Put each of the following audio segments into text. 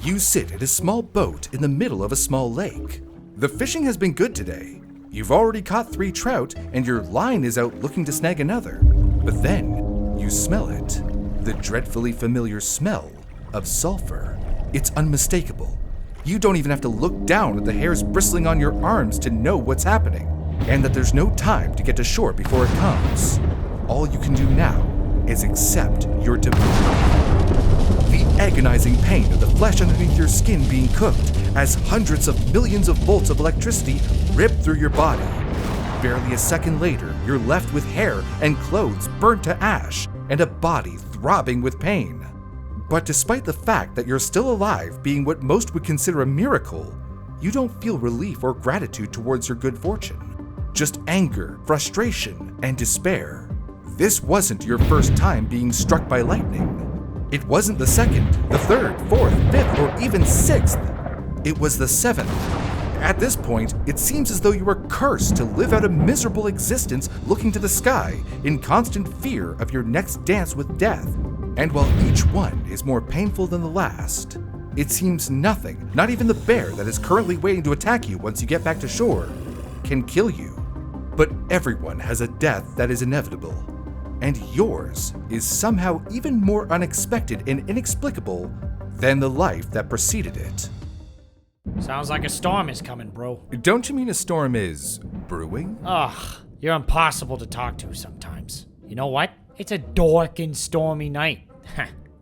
You sit in a small boat in the middle of a small lake. The fishing has been good today. You've already caught 3 trout, and your line is out looking to snag another. But then, you smell it. The dreadfully familiar smell of sulfur. It's unmistakable. You don't even have to look down at the hairs bristling on your arms to know what's happening, and that there's no time to get to shore before it comes. All you can do now is accept your doom. The agonizing pain of the flesh underneath your skin being cooked as hundreds of millions of volts of electricity rip through your body. Barely a second later, you're left with hair and clothes burnt to ash and a body throbbing with pain. But despite the fact that you're still alive being what most would consider a miracle, you don't feel relief or gratitude towards your good fortune. Just anger, frustration, and despair. This wasn't your first time being struck by lightning. It wasn't the second, the third, fourth, fifth, or even 6th. It was the 7th. At this point, it seems as though you are cursed to live out a miserable existence looking to the sky in constant fear of your next dance with death. And while each one is more painful than the last, it seems nothing, not even the bear that is currently waiting to attack you once you get back to shore, can kill you. But everyone has a death that is inevitable. And yours is somehow even more unexpected and inexplicable than the life that preceded it. Sounds like a storm is coming, bro. Don't you mean a storm is brewing? Ugh, you're impossible to talk to sometimes. You know what? It's a dark and stormy night.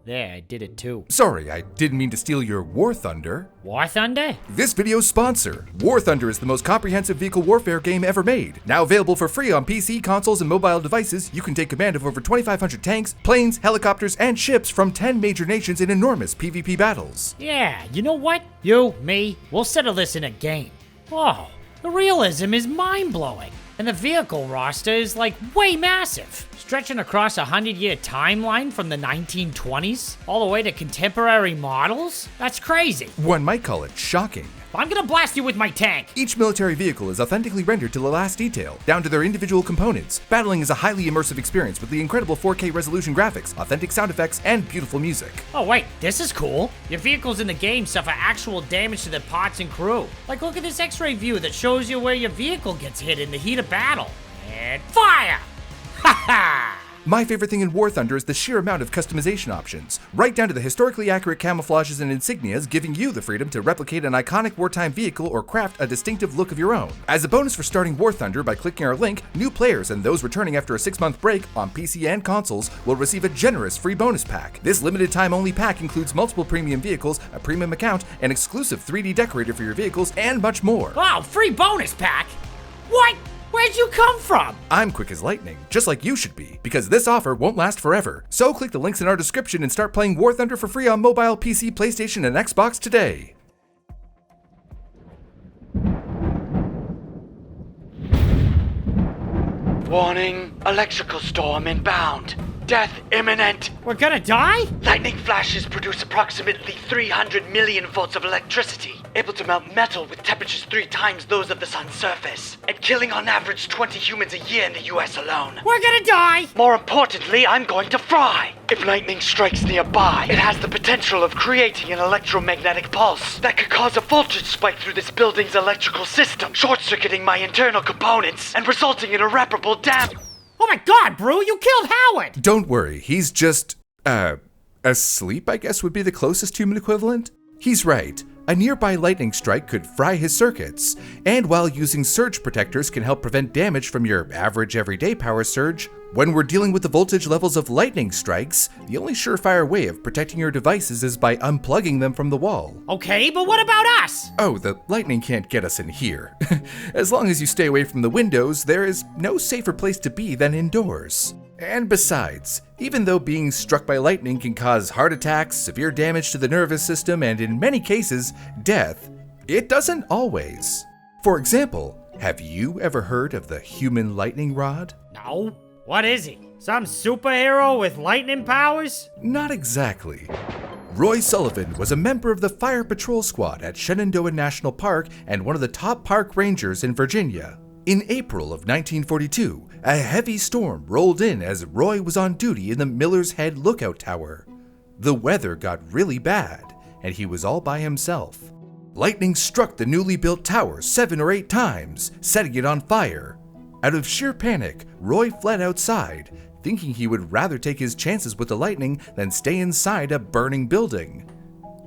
There, I did it too. Sorry, I didn't mean to steal your War Thunder. War Thunder? This video's sponsor. War Thunder is the most comprehensive vehicle warfare game ever made. Now available for free on PC, consoles, and mobile devices, you can take command of over 2,500 tanks, planes, helicopters, and ships from 10 major nations in enormous PvP battles. Yeah, you know what? You, me, we'll settle this in a game. Whoa, the realism is mind-blowing. And the vehicle roster is like way massive, stretching across a 100-year timeline from the 1920s all the way to contemporary models. That's crazy. One might call it shocking. I'm gonna blast you with my tank. Each military vehicle is authentically rendered to the last detail, down to their individual components. Battling is a highly immersive experience with the incredible 4K resolution graphics, authentic sound effects, and beautiful music. Oh wait, this is cool. Your vehicles in the game suffer actual damage to their parts and crew. Like look at this X-ray view that shows you where your vehicle gets hit in the heat of battle. And fire! Ha ha! My favorite thing in War Thunder is the sheer amount of customization options, right down to the historically accurate camouflages and insignias, giving you the freedom to replicate an iconic wartime vehicle or craft a distinctive look of your own. As a bonus for starting War Thunder by clicking our link, new players and those returning after a 6-month break on PC and consoles will receive a generous free bonus pack. This limited time only pack includes multiple premium vehicles, a premium account, an exclusive 3D decorator for your vehicles, and much more. Wow, free bonus pack? What? Where'd you come from? I'm quick as lightning, just like you should be, because this offer won't last forever. So click the links in our description and start playing War Thunder for free on mobile, PC, PlayStation, and Xbox today. Warning, electrical storm inbound. Death imminent. We're gonna die? Lightning flashes produce approximately 300 million volts of electricity, able to melt metal with temperatures 3 times those of the sun's surface, and killing on average 20 humans a year in the US alone. We're gonna die! More importantly, I'm going to fry. If lightning strikes nearby, it has the potential of creating an electromagnetic pulse that could cause a voltage spike through this building's electrical system, short-circuiting my internal components and resulting in irreparable damage. Oh my god, Brew, you killed Howard! Don't worry, he's just, asleep, I guess would be the closest human equivalent? He's right. A nearby lightning strike could fry his circuits, and while using surge protectors can help prevent damage from your average everyday power surge, when we're dealing with the voltage levels of lightning strikes, the only surefire way of protecting your devices is by unplugging them from the wall. Okay, but what about us? Oh, the lightning can't get us in here. As long as you stay away from the windows, there is no safer place to be than indoors. And besides, even though being struck by lightning can cause heart attacks, severe damage to the nervous system, and in many cases, death, it doesn't always. For example, have you ever heard of the human lightning rod? No. What is he? Some superhero with lightning powers? Not exactly. Roy Sullivan was a member of the Fire Patrol Squad at Shenandoah National Park and one of the top park rangers in Virginia. In April of 1942, a heavy storm rolled in as Roy was on duty in the Miller's Head Lookout Tower. The weather got really bad, and he was all by himself. Lightning struck the newly built tower 7 or 8 times, setting it on fire. Out of sheer panic, Roy fled outside, thinking he would rather take his chances with the lightning than stay inside a burning building.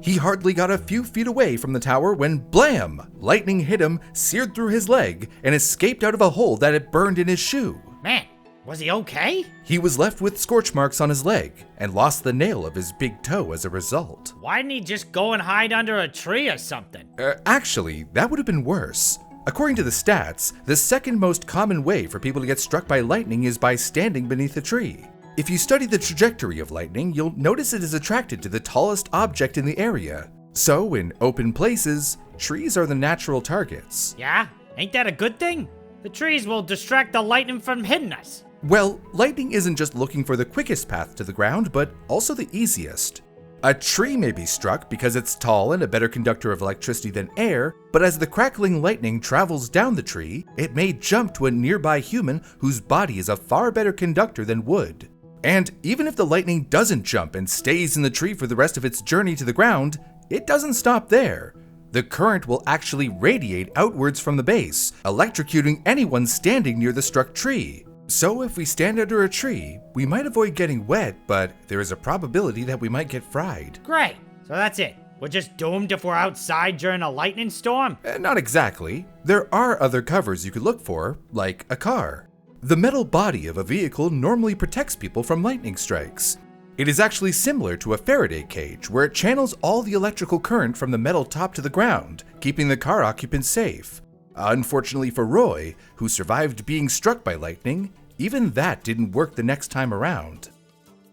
He hardly got a few feet away from the tower when blam! Lightning hit him, seared through his leg, and escaped out of a hole that had burned in his shoe. Man, was he okay? He was left with scorch marks on his leg and lost the nail of his big toe as a result. Why didn't he just go and hide under a tree or something? Actually, that would have been worse. According to the stats, the second most common way for people to get struck by lightning is by standing beneath a tree. If you study the trajectory of lightning, you'll notice it is attracted to the tallest object in the area. So, in open places, trees are the natural targets. Yeah? Ain't that a good thing? The trees will distract the lightning from hitting us. Well, lightning isn't just looking for the quickest path to the ground, but also the easiest. A tree may be struck because it's tall and a better conductor of electricity than air, but as the crackling lightning travels down the tree, it may jump to a nearby human whose body is a far better conductor than wood. And even if the lightning doesn't jump and stays in the tree for the rest of its journey to the ground, it doesn't stop there. The current will actually radiate outwards from the base, electrocuting anyone standing near the struck tree. So if we stand under a tree, we might avoid getting wet, but there is a probability that we might get fried. Great. So that's it. We're just doomed if we're outside during a lightning storm? Not exactly. There are other covers you could look for, like a car. The metal body of a vehicle normally protects people from lightning strikes. It is actually similar to a Faraday cage, where it channels all the electrical current from the metal top to the ground, keeping the car occupant safe. Unfortunately for Roy, who survived being struck by lightning, even that didn't work the next time around.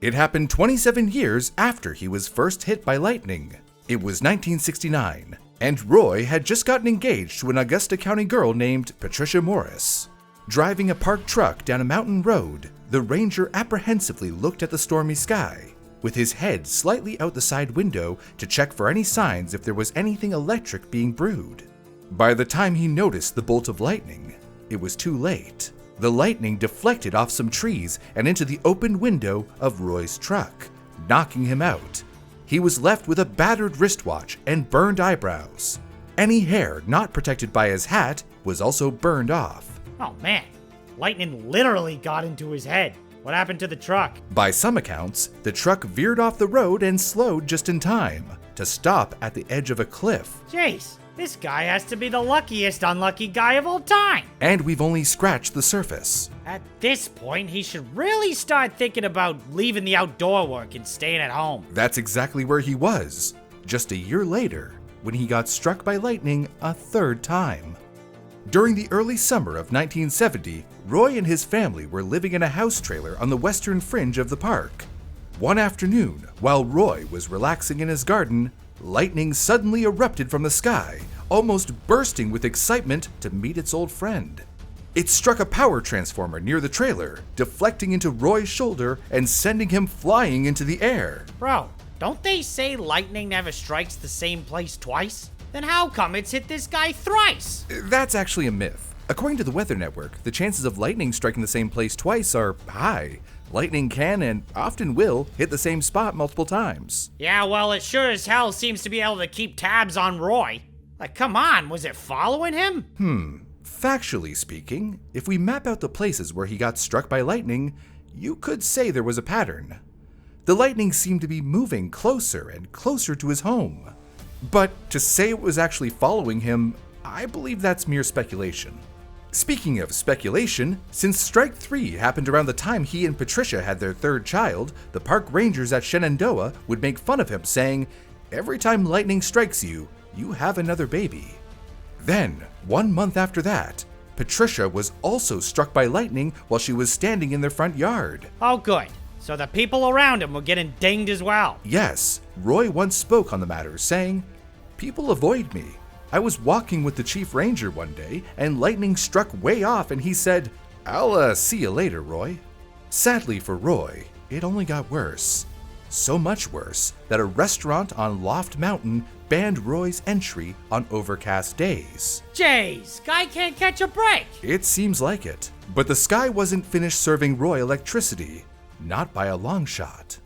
It happened 27 years after he was first hit by lightning. It was 1969, and Roy had just gotten engaged to an Augusta County girl named Patricia Morris. Driving a parked truck down a mountain road, the ranger apprehensively looked at the stormy sky, with his head slightly out the side window to check for any signs if there was anything electric being brewed. By the time he noticed the bolt of lightning, it was too late. The lightning deflected off some trees and into the open window of Roy's truck, knocking him out. He was left with a battered wristwatch and burned eyebrows. Any hair not protected by his hat was also burned off. Oh man, lightning literally got into his head. What happened to the truck? By some accounts, the truck veered off the road and slowed just in time to stop at the edge of a cliff. Jeez, this guy has to be the luckiest unlucky guy of all time. And we've only scratched the surface. At this point, he should really start thinking about leaving the outdoor work and staying at home. That's exactly where he was, just a year later, when he got struck by lightning a third time. During the early summer of 1970, Roy and his family were living in a house trailer on the western fringe of the park. One afternoon, while Roy was relaxing in his garden, lightning suddenly erupted from the sky, almost bursting with excitement to meet its old friend. It struck a power transformer near the trailer, deflecting into Roy's shoulder and sending him flying into the air. Bro, don't they say lightning never strikes the same place twice? Then how come it's hit this guy thrice? That's actually a myth. According to the Weather Network, the chances of lightning striking the same place twice are high. Lightning can and often will hit the same spot multiple times. Yeah, well, it sure as hell seems to be able to keep tabs on Roy. Like, come on, was it following him? Factually speaking, if we map out the places where he got struck by lightning, you could say there was a pattern. The lightning seemed to be moving closer and closer to his home. But to say it was actually following him, I believe that's mere speculation. Speaking of speculation, since Strike 3 happened around the time he and Patricia had their third child, the park rangers at Shenandoah would make fun of him, saying, "Every time lightning strikes you, you have another baby." Then, 1 month after that, Patricia was also struck by lightning while she was standing in their front yard. Oh, good. So the people around him were getting dinged as well. Yes, Roy once spoke on the matter, saying, "People avoid me. I was walking with the chief ranger one day, and lightning struck way off, and he said, 'I'll see you later, Roy.'" Sadly for Roy, it only got worse. So much worse that a restaurant on Loft Mountain banned Roy's entry on overcast days. Jeez, guy can't catch a break. It seems like it. But the sky wasn't finished serving Roy electricity. Not by a long shot.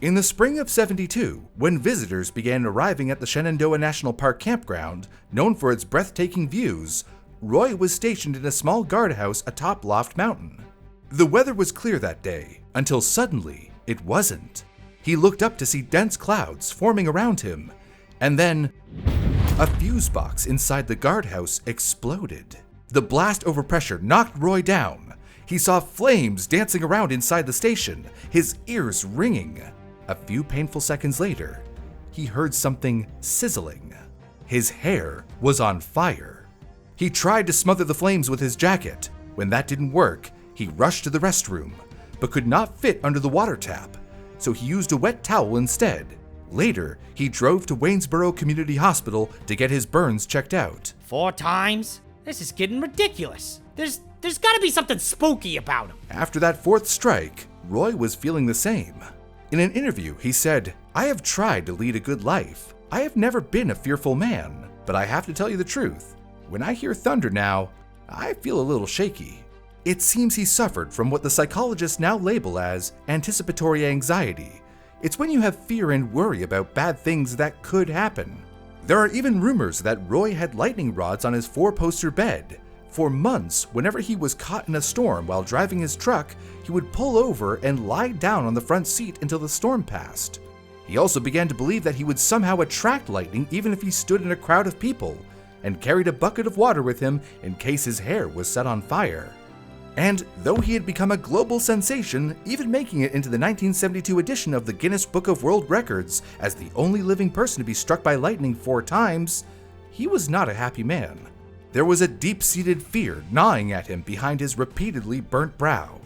In the spring of '72, when visitors began arriving at the Shenandoah National Park campground, known for its breathtaking views, Roy was stationed in a small guardhouse atop Loft Mountain. The weather was clear that day, until suddenly it wasn't. He looked up to see dense clouds forming around him, and then a fuse box inside the guardhouse exploded. The blast overpressure knocked Roy down. He saw flames dancing around inside the station, his ears ringing. A few painful seconds later, he heard something sizzling. His hair was on fire. He tried to smother the flames with his jacket. When that didn't work, he rushed to the restroom, but could not fit under the water tap, so he used a wet towel instead. Later, he drove to Waynesboro Community Hospital to get his burns checked out. 4 times? This is getting ridiculous. There's gotta be something spooky about him. After that 4th strike, Roy was feeling the same. In an interview, he said, "I have tried to lead a good life. I have never been a fearful man, but I have to tell you the truth. When I hear thunder now, I feel a little shaky." It seems he suffered from what the psychologists now label as anticipatory anxiety. It's when you have fear and worry about bad things that could happen. There are even rumors that Roy had lightning rods on his 4-poster bed. For months, whenever he was caught in a storm while driving his truck, he would pull over and lie down on the front seat until the storm passed. He also began to believe that he would somehow attract lightning even if he stood in a crowd of people, and carried a bucket of water with him in case his hair was set on fire. And though he had become a global sensation, even making it into the 1972 edition of the Guinness Book of World Records as the only living person to be struck by lightning 4 times, he was not a happy man. There was a deep-seated fear gnawing at him behind his repeatedly burnt brow.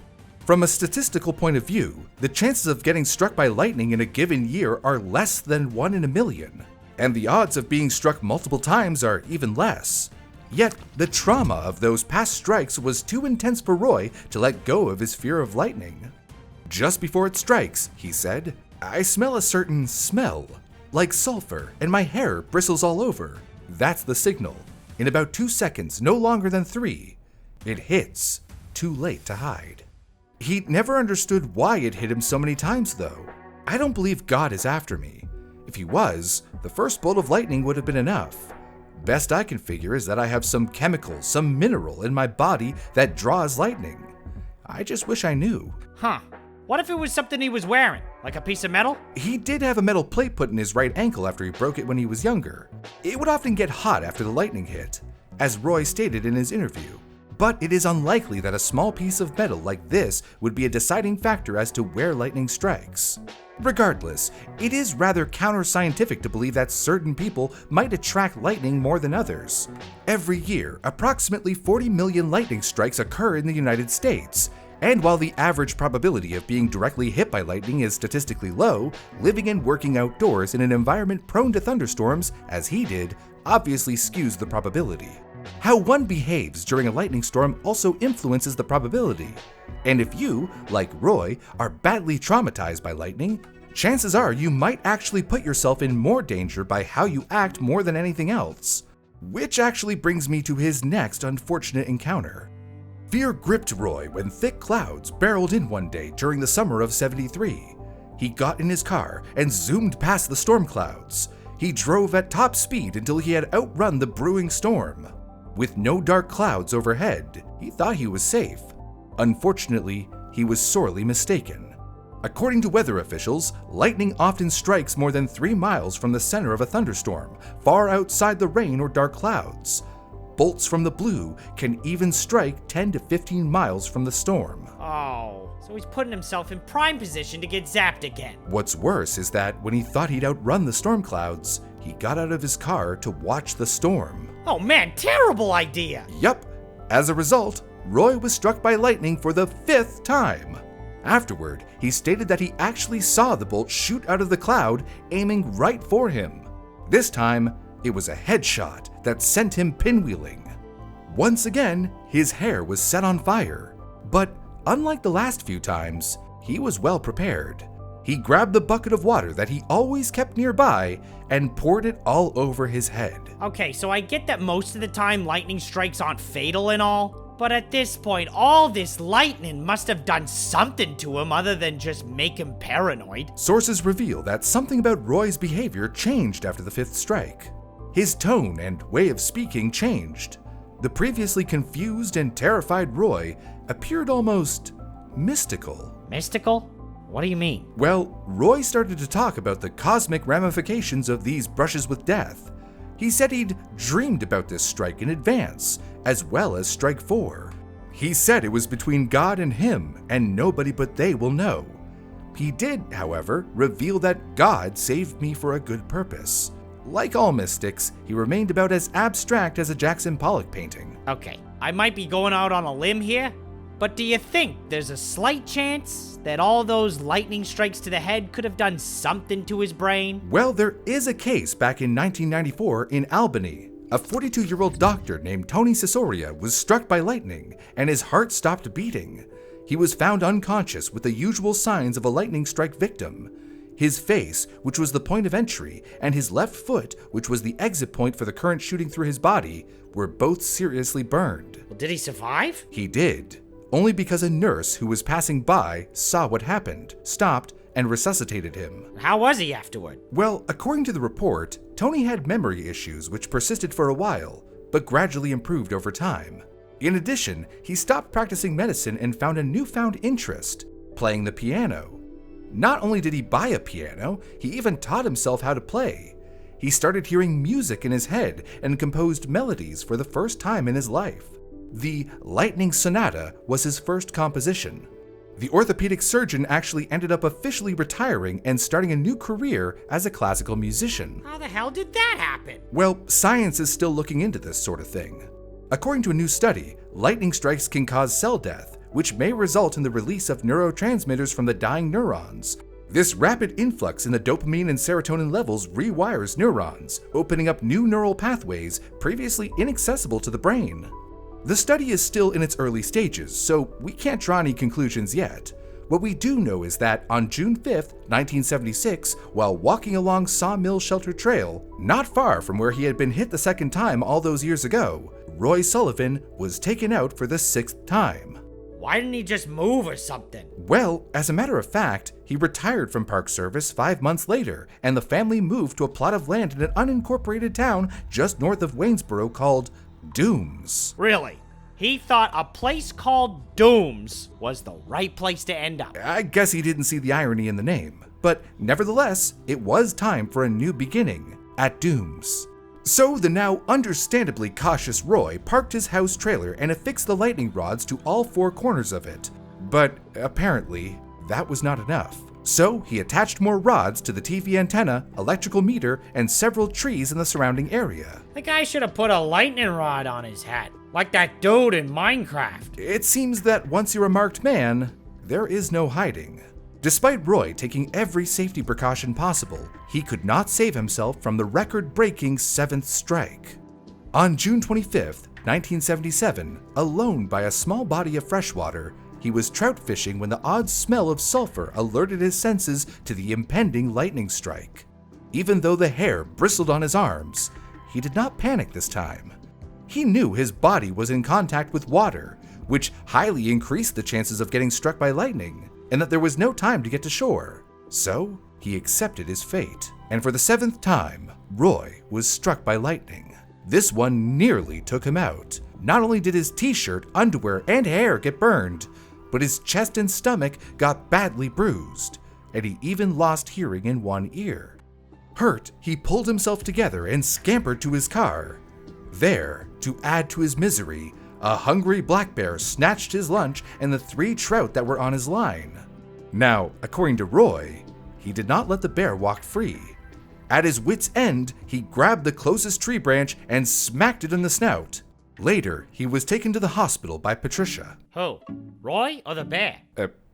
From a statistical point of view, the chances of getting struck by lightning in a given year are less than 1 in a million, and the odds of being struck multiple times are even less. Yet, the trauma of those past strikes was too intense for Roy to let go of his fear of lightning. "Just before it strikes," he said, "I smell a certain smell, like sulfur, and my hair bristles all over. That's the signal. In about 2 seconds, no longer than 3, it hits, too late to hide." He never understood why it hit him so many times, though. "I don't believe God is after me. If he was, the first bolt of lightning would have been enough. Best I can figure is that I have some chemical, some mineral in my body that draws lightning. I just wish I knew." Huh. What if it was something he was wearing? Like a piece of metal? He did have a metal plate put in his right ankle after he broke it when he was younger. It would often get hot after the lightning hit, as Roy stated in his interview. But it is unlikely that a small piece of metal like this would be a deciding factor as to where lightning strikes. Regardless, it is rather counter-scientific to believe that certain people might attract lightning more than others. Every year, approximately 40 million lightning strikes occur in the United States, and while the average probability of being directly hit by lightning is statistically low, living and working outdoors in an environment prone to thunderstorms, as he did, obviously skews the probability. How one behaves during a lightning storm also influences the probability. And if you, like Roy, are badly traumatized by lightning, chances are you might actually put yourself in more danger by how you act more than anything else. Which actually brings me to his next unfortunate encounter. Fear gripped Roy when thick clouds barreled in one day during the summer of '73. He got in his car and zoomed past the storm clouds. He drove at top speed until he had outrun the brewing storm. With no dark clouds overhead, he thought he was safe. Unfortunately, he was sorely mistaken. According to weather officials, lightning often strikes more than 3 miles from the center of a thunderstorm, far outside the rain or dark clouds. Bolts from the blue can even strike 10 to 15 miles from the storm. Oh, so he's putting himself in prime position to get zapped again. What's worse is that when he thought he'd outrun the storm clouds, he got out of his car to watch the storm. Oh man, terrible idea! Yup. As a result, Roy was struck by lightning for the 5th time. Afterward, he stated that he actually saw the bolt shoot out of the cloud, aiming right for him. This time, it was a headshot that sent him pinwheeling. Once again, his hair was set on fire. But unlike the last few times, he was well prepared. He grabbed the bucket of water that he always kept nearby and poured it all over his head. Okay, so I get that most of the time lightning strikes aren't fatal and all, But at this point, all this lightning must have done something to him other than just make him paranoid. Sources reveal that something about Roy's behavior changed after the fifth strike. His tone and way of speaking changed. The previously confused and terrified Roy appeared almost mystical. Mystical? What do you mean? Well, Roy started to talk about the cosmic ramifications of these brushes with death. He said he'd dreamed about this strike in advance, as well as Strike 4. He said it was between God and him, and nobody but they will know. He did, however, reveal that God saved me for a good purpose. Like all mystics, he remained about as abstract as a Jackson Pollock painting. Okay, I might be going out on a limb here, but do you think there's a slight chance that all those lightning strikes to the head could have done something to his brain? Well, there is a case back in 1994 in Albany. A 42-year-old doctor named Tony Cisoria was struck by lightning, and his heart stopped beating. He was found unconscious with the usual signs of a lightning strike victim. His face, which was the point of entry, and his left foot, which was the exit point for the current shooting through his body, were both seriously burned. Well, did he survive? He did, only because a nurse who was passing by saw what happened, stopped, and resuscitated him. How was he afterward? Well, according to the report, Tony had memory issues which persisted for a while, but gradually improved over time. In addition, he stopped practicing medicine and found a newfound interest, playing the piano. Not only did he buy a piano, he even taught himself how to play. He started hearing music in his head and composed melodies for the first time in his life. The Lightning Sonata was his first composition. The orthopedic surgeon actually ended up officially retiring and starting a new career as a classical musician. How the hell did that happen? Well, science is still looking into this sort of thing. According to a new study, lightning strikes can cause cell death, which may result in the release of neurotransmitters from the dying neurons. This rapid influx in the dopamine and serotonin levels rewires neurons, opening up new neural pathways previously inaccessible to the brain. The study is still in its early stages, so we can't draw any conclusions yet. What we do know is that on June 5th, 1976, while walking along Sawmill Shelter Trail, not far from where he had been hit the second time all those years ago, Roy Sullivan was taken out for the sixth time. Why didn't he just move or something? Well, as a matter of fact, he retired from Park Service 5 months later, and the family moved to a plot of land in an unincorporated town just north of Waynesboro called Dooms. Really? He thought a place called Dooms was the right place to end up. I guess he didn't see the irony in the name, but nevertheless, it was time for a new beginning at Dooms. So the now understandably cautious Roy parked his house trailer and affixed the lightning rods to all 4 corners of it. But apparently, that was not enough. So he attached more rods to the TV antenna, electrical meter, and several trees in the surrounding area. The guy should have put a lightning rod on his head, like that dude in Minecraft. It seems that once you're a marked man, there is no hiding. Despite Roy taking every safety precaution possible, he could not save himself from the record-breaking 7th strike. On June 25th, 1977, alone by a small body of freshwater, he was trout fishing when the odd smell of sulfur alerted his senses to the impending lightning strike. Even though the hair bristled on his arms, he did not panic this time. He knew his body was in contact with water, which highly increased the chances of getting struck by lightning, and that there was no time to get to shore. So, he accepted his fate. And for the 7th time, Roy was struck by lightning. This one nearly took him out. Not only did his t-shirt, underwear, and hair get burned, but his chest and stomach got badly bruised, and he even lost hearing in one ear. Hurt, he pulled himself together and scampered to his car. There, to add to his misery, a hungry black bear snatched his lunch and the 3 trout that were on his line. Now, according to Roy, he did not let the bear walk free. At his wit's end, he grabbed the closest tree branch and smacked it in the snout. Later, he was taken to the hospital by Patricia. Who? Roy or the bear?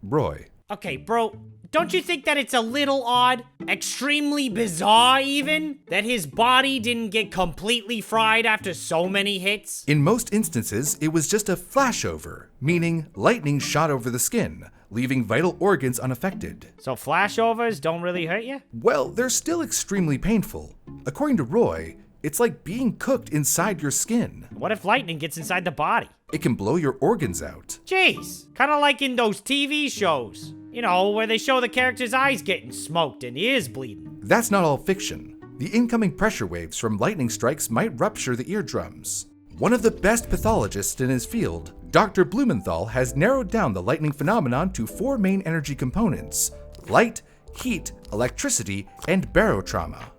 Roy. Okay, bro, don't you think that it's a little odd, extremely bizarre even, that his body didn't get completely fried after so many hits? In most instances, it was just a flashover, meaning lightning shot over the skin, leaving vital organs unaffected. So flashovers don't really hurt you? Well, they're still extremely painful. According to Roy, it's like being cooked inside your skin. What if lightning gets inside the body? It can blow your organs out. Jeez, kind of like in those TV shows. You know, where they show the character's eyes getting smoked and ears bleeding. That's not all fiction. The incoming pressure waves from lightning strikes might rupture the eardrums. One of the best pathologists in his field, Dr. Blumenthal, has narrowed down the lightning phenomenon to 4 main energy components: light, heat, electricity, and barotrauma.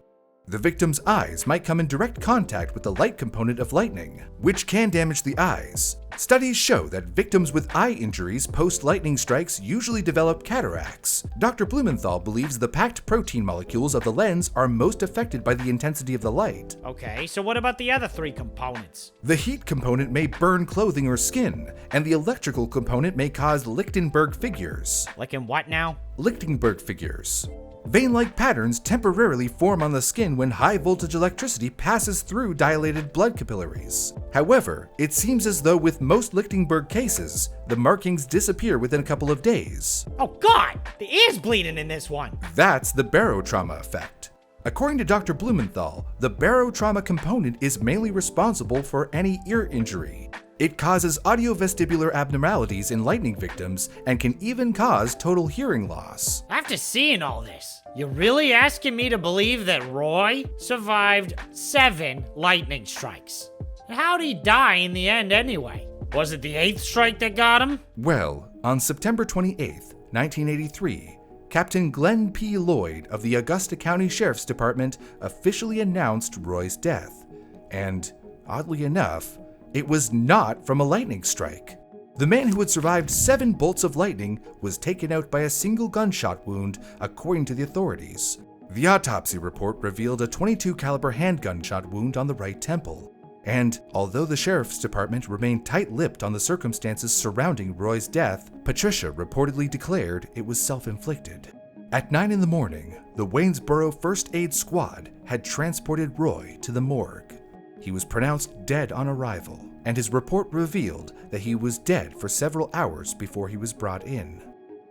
The victim's eyes might come in direct contact with the light component of lightning, which can damage the eyes. Studies show that victims with eye injuries post-lightning strikes usually develop cataracts. Dr. Blumenthal believes the packed protein molecules of the lens are most affected by the intensity of the light. Okay, so what about the other 3 components? The heat component may burn clothing or skin, and the electrical component may cause Lichtenberg figures. Like in what now? Lichtenberg figures. Vein-like patterns temporarily form on the skin when high-voltage electricity passes through dilated blood capillaries. However, it seems as though with most Lichtenberg cases, the markings disappear within a couple of days. Oh God, the ear's bleeding in this one. That's the barotrauma effect. According to Dr. Blumenthal, the barotrauma component is mainly responsible for any ear injury. It causes audiovestibular abnormalities in lightning victims and can even cause total hearing loss. After seeing all this, you're really asking me to believe that Roy survived 7 lightning strikes? How'd he die in the end anyway? Was it the 8th strike that got him? Well, on September 28, 1983, Captain Glenn P. Lloyd of the Augusta County Sheriff's Department officially announced Roy's death. And, oddly enough, it was not from a lightning strike. The man who had survived 7 bolts of lightning was taken out by a single gunshot wound, according to the authorities. The autopsy report revealed a .22 caliber handgun shot wound on the right temple. And although the sheriff's department remained tight-lipped on the circumstances surrounding Roy's death, Patricia reportedly declared it was self-inflicted. At 9 in the morning, the Waynesboro First Aid Squad had transported Roy to the morgue. He was pronounced dead on arrival, and his report revealed that he was dead for several hours before he was brought in.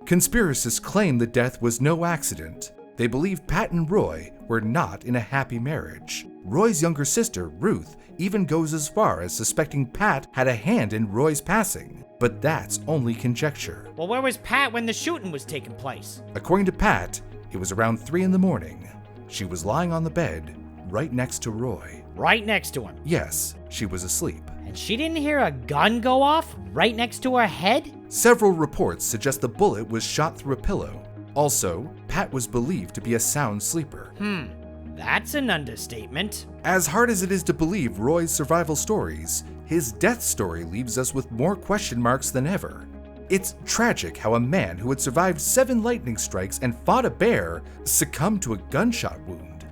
Conspiracists claim the death was no accident. They believe Pat and Roy were not in a happy marriage. Roy's younger sister, Ruth, even goes as far as suspecting Pat had a hand in Roy's passing, but that's only conjecture. Well, where was Pat when the shooting was taking place? According to Pat, it was around 3 in the morning. She was lying on the bed, right next to Roy. Right next to him? Yes, she was asleep. And she didn't hear a gun go off right next to her head? Several reports suggest the bullet was shot through a pillow. Also, Pat was believed to be a sound sleeper. That's an understatement. As hard as it is to believe Roy's survival stories, his death story leaves us with more question marks than ever. It's tragic how a man who had survived 7 lightning strikes and fought a bear succumbed to a gunshot wound.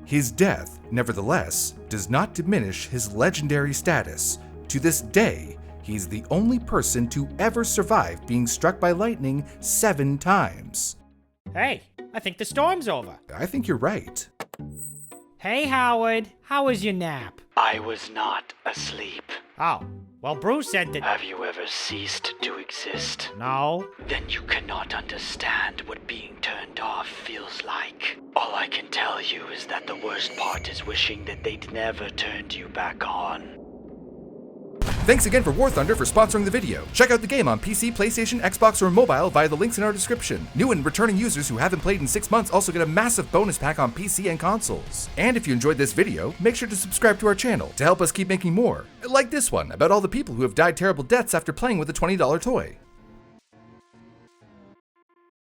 His death, nevertheless, does not diminish his legendary status. To this day, he's the only person to ever survive being struck by lightning 7 times. Hey, I think the storm's over. I think you're right. Hey, Howard. How was your nap? I was not asleep. Oh, well, Bruce said that... Have you ever ceased to exist? No. Then you cannot understand what being turned off feels like. All I can tell you is that the worst part is wishing that they'd never turned you back on. Thanks again for War Thunder for sponsoring the video. Check out the game on PC, PlayStation, Xbox, or mobile via the links in our description. New and returning users who haven't played in 6 months also get a massive bonus pack on PC and consoles. And if you enjoyed this video, make sure to subscribe to our channel to help us keep making more. Like this one, about all the people who have died terrible deaths after playing with a $20 toy.